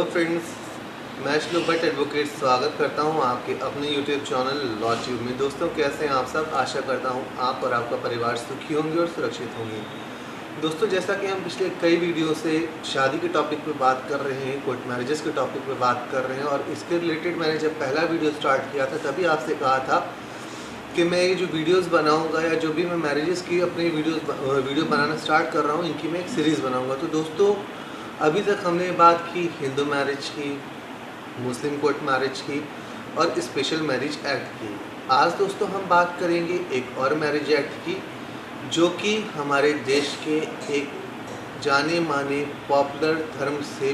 Friends, मैं श्लोक Bhatt advocate स्वागत करता हूं आपके अपने यूट्यूब चैनल लॉ ट्यूब में। दोस्तों, कैसे हैं आप सब? आशा करता हूं आप और आपका परिवार सुखी होंगे और सुरक्षित होंगे। दोस्तों, जैसा कि हम पिछले कई वीडियो से शादी के टॉपिक पे बात कर रहे हैं, कोर्ट मैरिजेस के टॉपिक पे बात कर रहे हैं, और इसके रिलेटेड मैंने जब पहला वीडियो स्टार्ट किया था तभी आपसे कहा था कि मैं ये जो वीडियोस बनाऊंगा या जो भी मैं मैरिजेस की अपनी वीडियो बनाना स्टार्ट कर रहा हूँ, इनकी मैं एक सीरीज़ बनाऊंगा। तो दोस्तों, अभी तक हमने बात की हिंदू मैरिज की, मुस्लिम कोर्ट मैरिज की और स्पेशल मैरिज एक्ट की। आज दोस्तों हम बात करेंगे एक और मैरिज एक्ट की, जो कि हमारे देश के एक जाने माने पॉपुलर धर्म से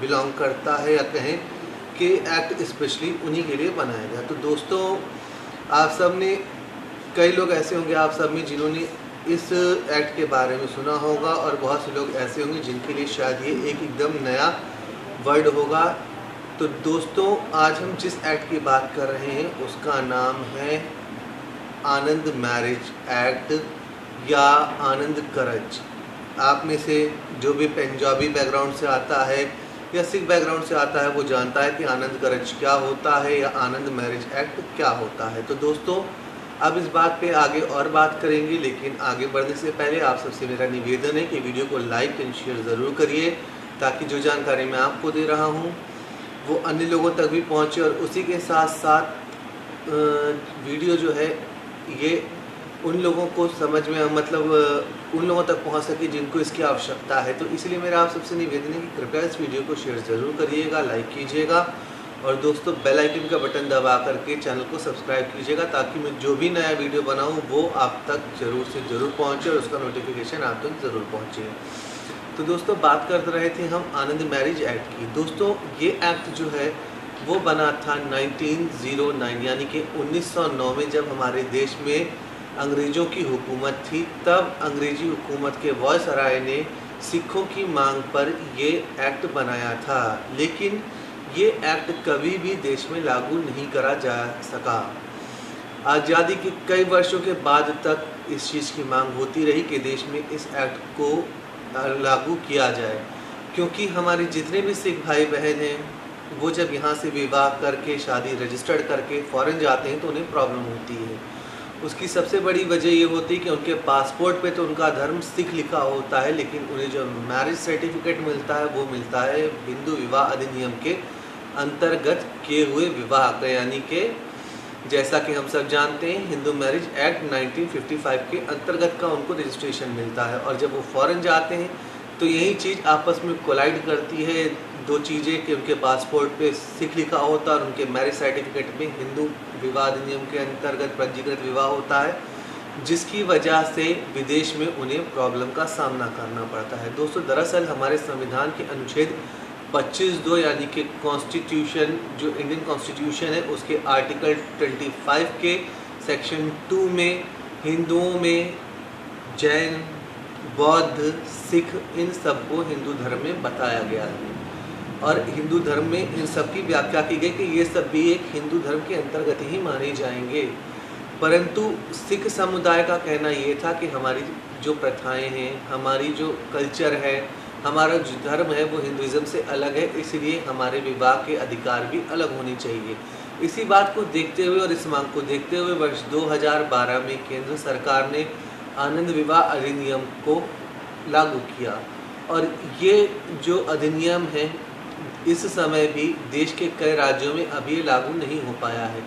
बिलोंग करता है, या कहें कि एक्ट स्पेशली उन्हीं के लिए बनाया गया। तो दोस्तों, आप सब ने, कई लोग ऐसे होंगे आप सब में जिन्होंने इस एक्ट के बारे में सुना होगा, और बहुत से लोग ऐसे होंगे जिनके लिए शायद ये एक एकदम नया वर्ड होगा। तो दोस्तों, आज हम जिस एक्ट की बात कर रहे हैं उसका नाम है आनंद मैरिज एक्ट या आनंद करज। आप में से जो भी पंजाबी बैकग्राउंड से आता है या सिख बैकग्राउंड से आता है वो जानता है कि आनंद करज क्या होता है या आनंद मैरिज एक्ट क्या होता है। तो दोस्तों, अब इस बात पे आगे और बात करेंगे, लेकिन आगे बढ़ने से पहले आप सबसे मेरा निवेदन है कि वीडियो को लाइक एंड शेयर ज़रूर करिए, ताकि जो जानकारी मैं आपको दे रहा हूँ वो अन्य लोगों तक भी पहुँचे, और उसी के साथ साथ वीडियो जो है ये उन लोगों को समझ में, मतलब उन लोगों तक पहुंच सके जिनको इसकी आवश्यकता है। तो इसलिए मेरा आप सबसे निवेदन है कि कृपया इस वीडियो को शेयर ज़रूर करिएगा, लाइक कीजिएगा, और दोस्तों बेल आइकन का बटन दबा करके चैनल को सब्सक्राइब कीजिएगा, ताकि मैं जो भी नया वीडियो बनाऊं वो आप तक ज़रूर से ज़रूर पहुँचे और उसका नोटिफिकेशन आप तक ज़रूर पहुँचे। तो दोस्तों, बात कर रहे थे हम आनंद मैरिज एक्ट की। दोस्तों, ये एक्ट जो है वो बना था 1909 यानी कि 1909 में, जब हमारे देश में अंग्रेज़ों की हुकूमत थी। तब अंग्रेज़ी हुकूमत के वायसराय ने सिखों की मांग पर ये एक्ट बनाया था, लेकिन ये एक्ट कभी भी देश में लागू नहीं करा जा सका। आज़ादी के कई वर्षों के बाद तक इस चीज़ की मांग होती रही कि देश में इस एक्ट को लागू किया जाए, क्योंकि हमारे जितने भी सिख भाई बहन हैं वो जब यहाँ से विवाह करके, शादी रजिस्टर्ड करके फ़ॉरेन जाते हैं तो उन्हें प्रॉब्लम होती है। उसकी सबसे बड़ी वजह ये होती है कि उनके पासपोर्ट पे तो उनका धर्म सिख लिखा होता है, लेकिन उन्हें जो मैरिज सर्टिफिकेट मिलता है वो मिलता है हिंदू विवाह अधिनियम के अंतर्गत किए हुए विवाह का, यानी कि जैसा कि हम सब जानते हैं हिंदू मैरिज एक्ट 1955 के अंतर्गत का उनको रजिस्ट्रेशन मिलता है। और जब वो फ़ॉरेन जाते हैं तो यही चीज़ आपस में कोलाइड करती है, दो चीज़ें, कि उनके पासपोर्ट पे सिख लिखा होता है और उनके मैरिज सर्टिफिकेट में हिंदू विवाह अधिनियम के अंतर्गत पंजीकृत विवाह होता है, जिसकी वजह से विदेश में उन्हें प्रॉब्लम का सामना करना पड़ता है। दोस्तों, दरअसल हमारे संविधान के अनुच्छेद 25(2) यानी कि कॉन्स्टिट्यूशन, जो इंडियन कॉन्स्टिट्यूशन है, उसके आर्टिकल 25 के सेक्शन 2 में हिंदुओं में जैन, बौद्ध, सिख, इन सबको हिंदू धर्म में बताया गया है, और हिंदू धर्म में इन सब की व्याख्या की गई कि ये सब भी एक हिंदू धर्म के अंतर्गत ही माने जाएंगे। परंतु सिख समुदाय का कहना ये था कि हमारी जो प्रथाएं हैं, हमारी जो कल्चर है, हमारा जो धर्म है वो हिंदुइज़्म से अलग है, इसलिए हमारे विवाह के अधिकार भी अलग होने चाहिए। इसी बात को देखते हुए और इस मांग को देखते हुए वर्ष 2012 में केंद्र सरकार ने आनंद विवाह अधिनियम को लागू किया, और ये जो अधिनियम है इस समय भी देश के कई राज्यों में अभी ये लागू नहीं हो पाया है।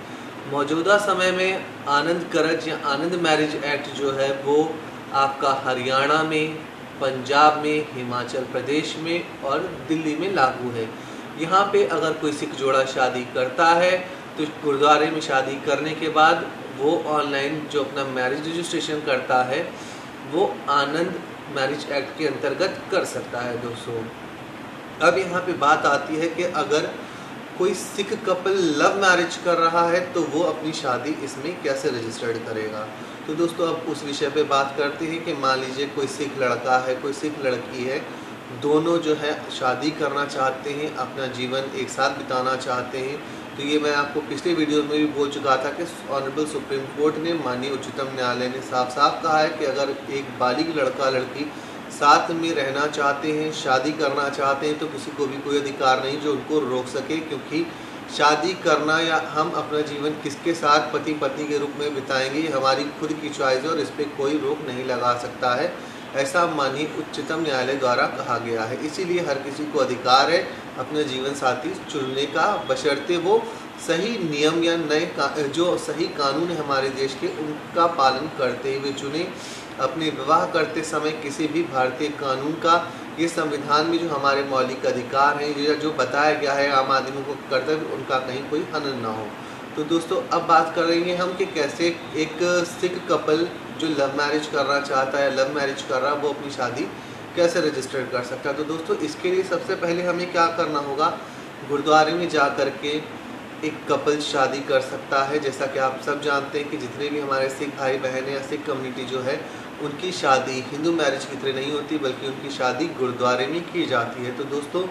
मौजूदा समय में आनंद करज या आनंद मैरिज एक्ट जो है वो आपका हरियाणा में, पंजाब में, हिमाचल प्रदेश में और दिल्ली में लागू है। यहाँ पे अगर कोई सिख जोड़ा शादी करता है तो गुरुद्वारे में शादी करने के बाद वो ऑनलाइन जो अपना मैरिज रजिस्ट्रेशन करता है वो आनंद मैरिज एक्ट के अंतर्गत कर सकता है। दोस्तों, अब यहाँ पे बात आती है कि अगर कोई सिख कपल लव मैरिज कर रहा है तो वो अपनी शादी इसमें कैसे रजिस्टर्ड करेगा। तो दोस्तों, अब उस विषय पे बात करते हैं कि मान लीजिए कोई सिख लड़का है, कोई सिख लड़की है, दोनों जो है शादी करना चाहते हैं, अपना जीवन एक साथ बिताना चाहते हैं। तो ये मैं आपको पिछले वीडियो में भी बोल चुका था कि ऑनरेबल सुप्रीम कोर्ट ने, माननीय उच्चतम न्यायालय ने साफ साफ कहा है कि अगर एक बालिग लड़का लड़की साथ में रहना चाहते हैं, शादी करना चाहते हैं, तो किसी को भी कोई अधिकार नहीं जो उनको रोक सके, क्योंकि शादी करना या हम अपना जीवन किसके साथ पति पत्नी के रूप में बिताएंगे ये हमारी खुद की चॉइस है और इस पर कोई रोक नहीं लगा सकता है। ऐसा माननीय उच्चतम न्यायालय द्वारा कहा गया है। इसीलिए हर किसी को अधिकार है अपने जीवन साथी चुनने का, बशर्ते वो सही नियम या नए जो सही कानून है हमारे देश के उनका पालन करते हुए चुने। अपने विवाह करते समय किसी भी भारतीय कानून का, ये संविधान में जो हमारे मौलिक अधिकार हैं, जो बताया गया है आम आदमी को कर्तव्य, उनका कहीं कोई हनन ना हो। तो दोस्तों अब बात करेंगे हम कि कैसे एक सिख कपल जो लव मैरिज करना चाहता है, लव मैरिज कर रहा है, वो अपनी शादी कैसे रजिस्टर कर सकता है। तो दोस्तों इसके लिए सबसे पहले हमें क्या करना होगा, गुरुद्वारे में जा कर के एक कपल शादी कर सकता है। जैसा कि आप सब जानते हैं कि जितने भी हमारे सिख भाई बहन या सिख कम्युनिटी जो है उनकी शादी हिंदू मैरिज की तरह नहीं होती, बल्कि उनकी शादी गुरुद्वारे में की जाती है। तो दोस्तों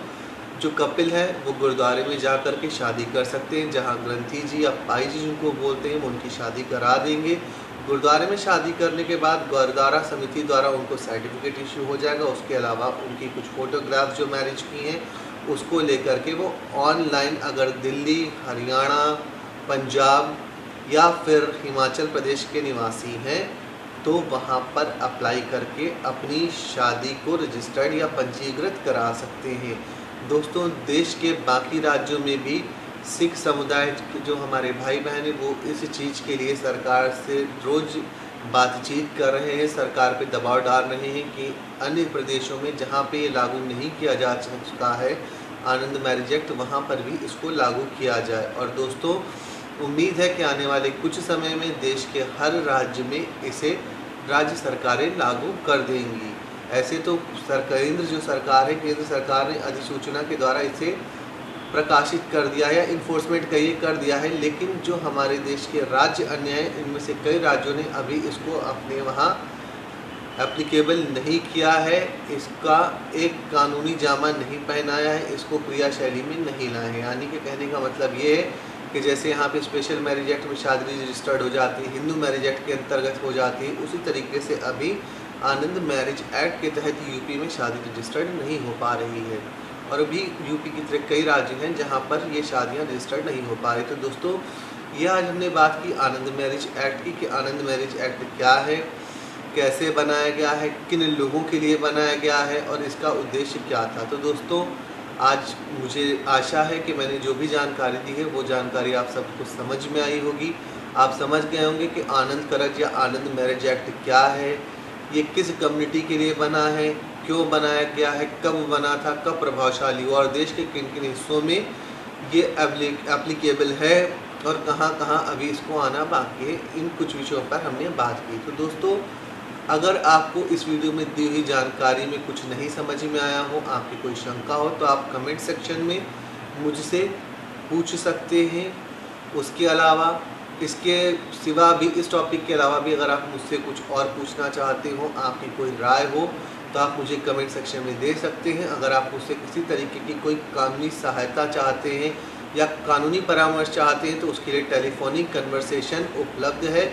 जो कपिल है वो गुरुद्वारे में जा कर के शादी कर सकते हैं, जहां ग्रंथी जी या पाई जी जिनको बोलते हैं वो उनकी शादी करा देंगे। गुरुद्वारे में शादी करने के बाद गुरुद्वारा समिति द्वारा उनको सर्टिफिकेट इशू हो जाएगा। उसके अलावा उनकी कुछ फोटोग्राफ्स जो मैरिज की हैं उसको लेकर के वो ऑनलाइन, अगर दिल्ली, हरियाणा, पंजाब या फिर हिमाचल प्रदेश के निवासी हैं तो वहाँ पर अप्लाई करके अपनी शादी को रजिस्टर्ड या पंजीकृत करा सकते हैं। दोस्तों देश के बाकी राज्यों में भी सिख समुदाय के जो हमारे भाई बहन हैं वो इस चीज़ के लिए सरकार से रोज़ बातचीत कर रहे हैं, सरकार पे दबाव डाल रहे हैं कि अन्य प्रदेशों में जहाँ पे ये लागू नहीं किया जा चुका है आनंद मैरिज एक्ट, वहाँ पर भी इसको लागू किया जाए। और दोस्तों उम्मीद है कि आने वाले कुछ समय में देश के हर राज्य में इसे राज्य सरकारें लागू कर देंगी। ऐसे तो केंद्र जो सरकार है, केंद्र सरकार ने अधिसूचना के द्वारा इसे प्रकाशित कर दिया है या इन्फोर्समेंट कर दिया है, लेकिन जो हमारे देश के राज्य अन्य हैं इनमें से कई राज्यों ने अभी इसको अपने वहाँ एप्लीकेबल नहीं किया है, इसका एक कानूनी जामा नहीं पहनाया है, इसको क्रियाशैली में नहीं लाए हैं। यानी कि कहने का मतलब ये है कि जैसे यहाँ पे स्पेशल मैरिज एक्ट में शादी रजिस्टर्ड हो जाती है, हिंदू मैरिज एक्ट के अंतर्गत हो जाती है, उसी तरीके से अभी आनंद मैरिज एक्ट के तहत यूपी में शादी रजिस्टर्ड नहीं हो पा रही है। और अभी यूपी की तरह कई राज्य हैं जहाँ पर ये शादियाँ रजिस्टर्ड नहीं हो पा रही। तो दोस्तों ये आज हमने बात की आनंद मैरिज एक्ट की कि आनंद मैरिज एक्ट क्या है, कैसे बनाया गया है, किन लोगों के लिए बनाया गया है और इसका उद्देश्य क्या था। तो दोस्तों आज मुझे आशा है कि मैंने जो भी जानकारी दी है वो जानकारी आप सबको समझ में आई होगी। आप समझ गए होंगे कि आनंद कारज या आनंद मैरिज एक्ट क्या है, ये किस कम्युनिटी के लिए बना है, क्यों बनाया गया है, कब बना था, कब प्रभावशाली हुआ और देश के किन किन हिस्सों में ये एप्लीकेबल है और कहाँ कहाँ अभी इसको आना बाकी है। इन कुछ विषयों पर हमने बात की। तो दोस्तों अगर आपको इस वीडियो में दी हुई जानकारी में कुछ नहीं समझ में आया हो, आपकी कोई शंका हो, तो आप कमेंट सेक्शन में मुझसे पूछ सकते हैं। उसके अलावा इसके सिवा भी, इस टॉपिक के अलावा भी अगर आप मुझसे कुछ और पूछना चाहते हो, आपकी कोई राय हो, तो आप मुझे कमेंट सेक्शन में दे सकते हैं। अगर आप मुझसे किसी तरीके की कोई कानूनी सहायता चाहते हैं या कानूनी परामर्श चाहते हैं तो उसके लिए टेलीफोनिक कन्वर्सेशन उपलब्ध है,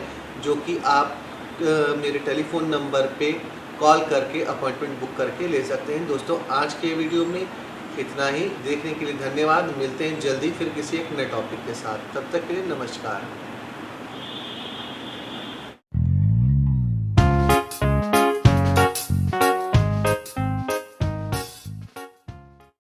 जो कि आप मेरे टेलीफोन नंबर पे कॉल करके अपॉइंटमेंट बुक करके ले सकते हैं। दोस्तों आज के वीडियो में इतना ही। देखने के लिए धन्यवाद। मिलते हैं जल्दी फिर किसी एक नए टॉपिक के साथ। तब तक के लिए नमस्कार।